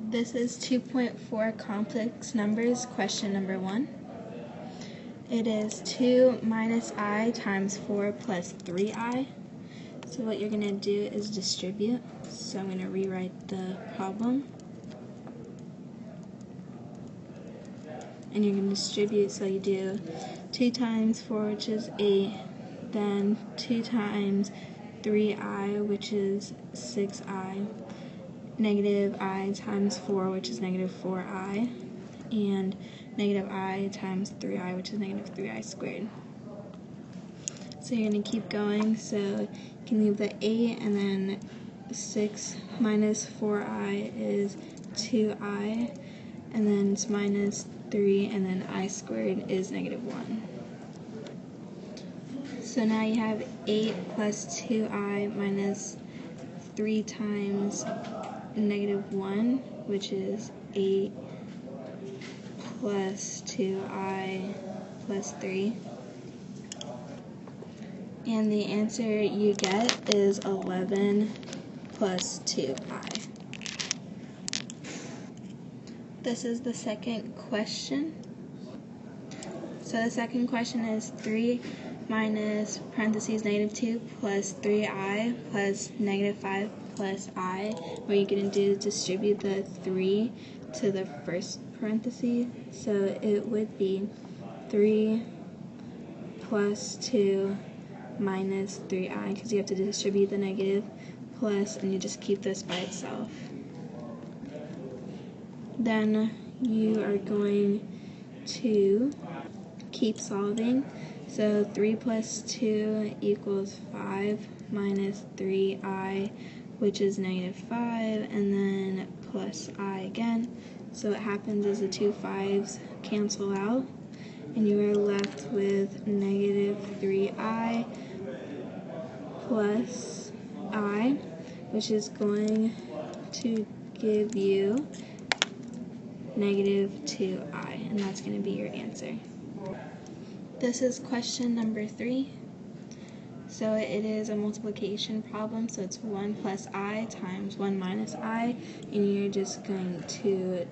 This is 2.4 complex numbers, question number 1. It is 2 minus I times 4 plus 3I. So what you're going to do is distribute. So I'm going to rewrite the problem. And you're going to distribute, so you do 2 times 4, which is 8, then 2 times 3I, which is 6I, negative I times 4, which is negative 4I, and negative I times 3I, which is negative 3I squared. So you're going to keep going, so you can leave the 8, and then 6 minus 4I is 2I, and then it's minus 3, and then I squared is negative 1. So now you have 8 plus 2I minus 3 times negative 1, which is 8 plus 2I plus 3. And the answer you get is 11 plus 2I. This is the second question. So the second question is 3 minus parentheses negative 2 plus 3I plus negative 5 plus I. What you're going to do is distribute the 3 to the first parenthesis. So it would be 3 plus 2 minus 3I, because you have to distribute the negative, plus, and you just keep this by itself. Then you are going to keep solving. So 3 plus 2 equals 5 minus 3I, which is negative 5, and then plus I again. So what happens is the two 5s cancel out, and you are left with negative 3I plus I, which is going to give you negative 2I, and that's going to be your answer. This is question number 3. So it is a multiplication problem, so it's 1 plus I times 1 minus I, and you're just going to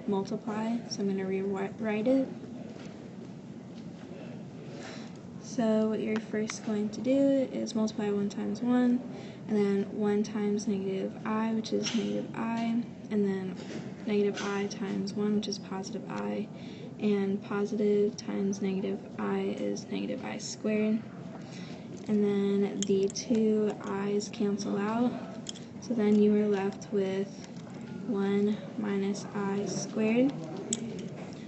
multiply, so I'm going to rewrite it. So what you're first going to do is multiply 1 times 1, and then 1 times negative I, which is negative I, and then negative I times 1, which is positive I, and positive times negative I is negative I squared. And then the two i's cancel out, so then you are left with 1 minus I squared.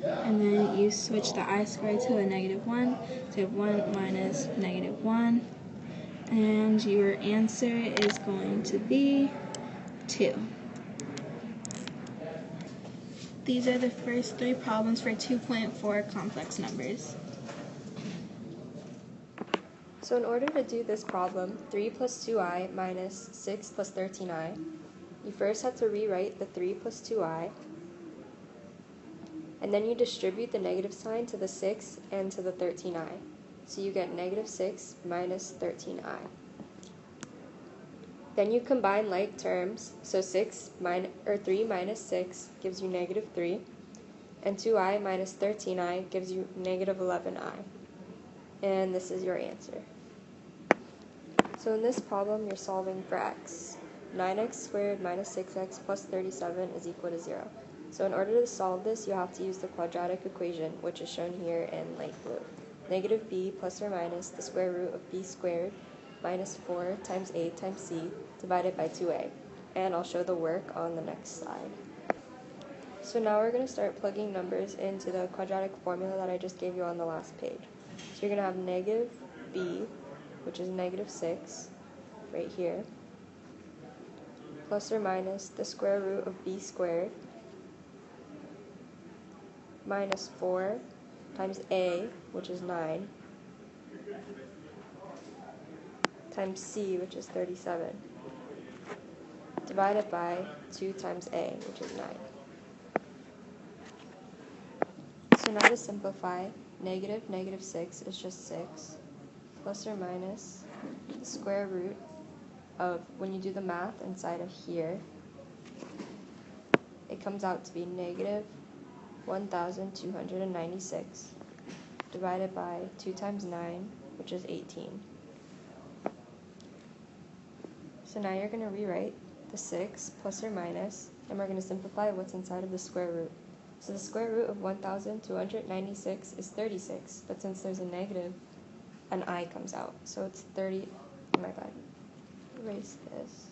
And then you switch the I squared to a negative 1, so you have 1 minus negative 1, and your answer is going to be 2. These are the first 3 problems for 2.4 complex numbers. So in order to do this problem, 3 plus 2i minus 6 plus 13i, you first have to rewrite the 3 plus 2i, and then you distribute the negative sign to the 6 and to the 13i. So you get negative 6 minus 13i. Then you combine like terms, so 3 minus 6 gives you negative 3, and 2i minus 13i gives you negative 11i. And this is your answer. So in this problem, you're solving for x. 9x squared minus 6x plus 37 is equal to 0. So in order to solve this, you have to use the quadratic equation, which is shown here in light blue. Negative b plus or minus the square root of b squared minus 4 times a times c divided by 2a. And I'll show the work on the next slide. So now we're going to start plugging numbers into the quadratic formula that I just gave you on the last page. So you're going to have negative b, which is negative 6, right here, plus or minus the square root of b squared minus 4 times a, which is 9, times c, which is 37, divided by 2 times a, which is 9. So now to simplify, negative 6 is just 6, plus or minus the square root of, when you do the math inside of here, it comes out to be negative 1,296 divided by 2 times 9, which is 18. So now you're going to rewrite the 6 plus or minus, and we're going to simplify what's inside of the square root. So the square root of 1,296 is 36, but since there's a negative, an I comes out. So it's 30, oh my god, erase this.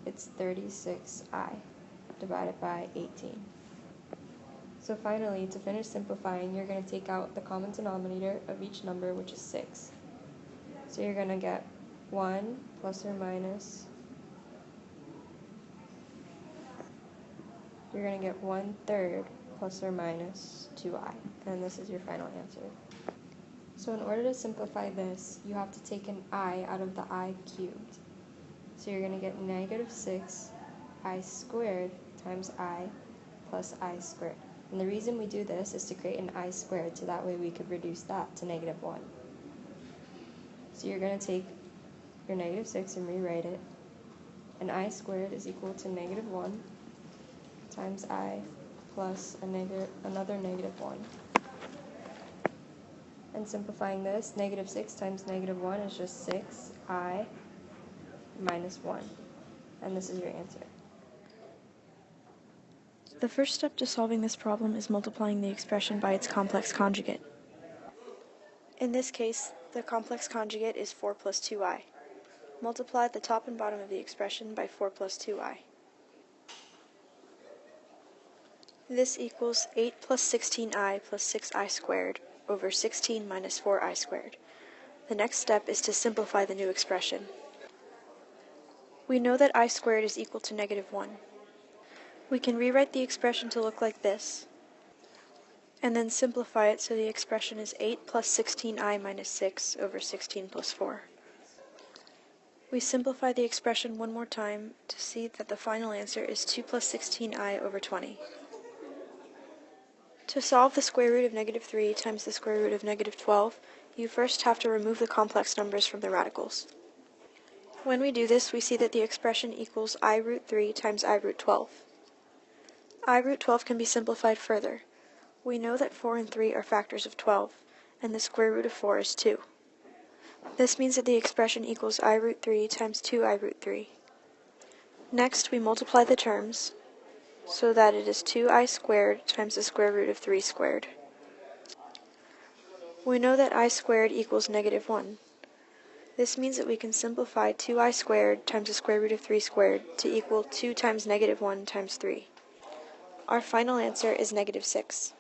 It's 36I divided by 18. So finally, to finish simplifying, you're going to take out the common denominator of each number, which is 6. So you're going to get 1 plus or minus, you're going to get 1/3 plus or minus 2I, and this is your final answer. So in order to simplify this, you have to take an I out of the I cubed. So you're going to get negative 6I squared times I plus I squared. And the reason we do this is to create an I squared, so that way we could reduce that to negative 1. So you're going to take your negative 6 and rewrite it. And I squared is equal to negative 1 times I plus another negative 1. And simplifying this, negative 6 times negative 1 is just 6I minus 1. And this is your answer. The first step to solving this problem is multiplying the expression by its complex conjugate. In this case, the complex conjugate is 4 plus 2i. Multiply the top and bottom of the expression by 4 plus 2i. This equals 8 plus 16i plus 6i squared over 16 minus 4i squared. The next step is to simplify the new expression. We know that I squared is equal to negative 1. We can rewrite the expression to look like this, and then simplify it so the expression is 8 plus 16i minus 6 over 16 plus 4. We simplify the expression one more time to see that the final answer is 2 plus 16i over 20. To solve the square root of negative 3 times the square root of negative 12, you first have to remove the complex numbers from the radicals. When we do this, we see that the expression equals I root 3 times I root 12. I root 12 can be simplified further. We know that 4 and 3 are factors of 12, and the square root of 4 is 2. This means that the expression equals I root 3 times 2I root 3. Next, we multiply the terms so that it is 2I squared times the square root of 3 squared. We know that I squared equals negative 1. This means that we can simplify 2I squared times the square root of 3 squared to equal 2 times negative 1 times 3. Our final answer is negative 6.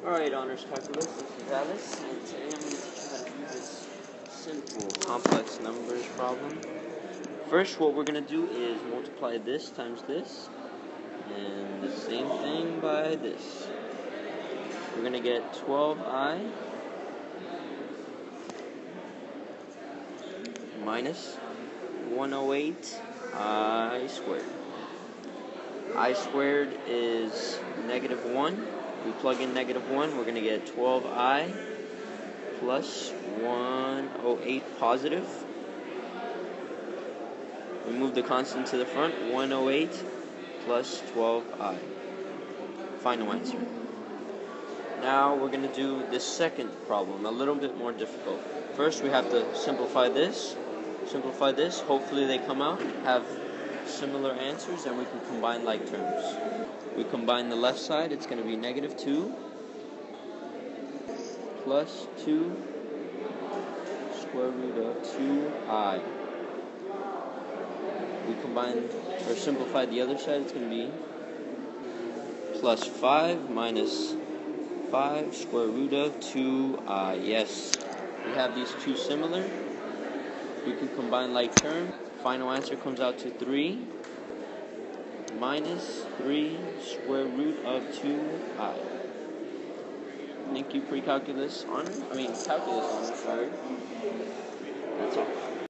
Alright, Honors Calculus, this is Alice, and today I'm going to teach you how to do this simple complex numbers problem. First, what we're going to do is multiply this times this, and the same thing by this. We're going to get 12i minus 108i squared. I squared is negative 1. We plug in negative 1, we're going to get 12i plus 108 positive. We move the constant to the front, 108 plus 12i. Final answer. Now we're going to do this second problem, a little bit more difficult. First we have to simplify this. Hopefully they come out, have similar answers, and we can combine like terms. We combine the left side, it's going to be negative 2 plus 2 square root of 2i. We combine or simplify the other side, it's going to be plus 5 minus 5 square root of 2i. Yes, we have these two similar. We can combine like terms. Final answer comes out to 3 minus 3 square root of 2i. Thank you, calculus honor, sorry. That's all.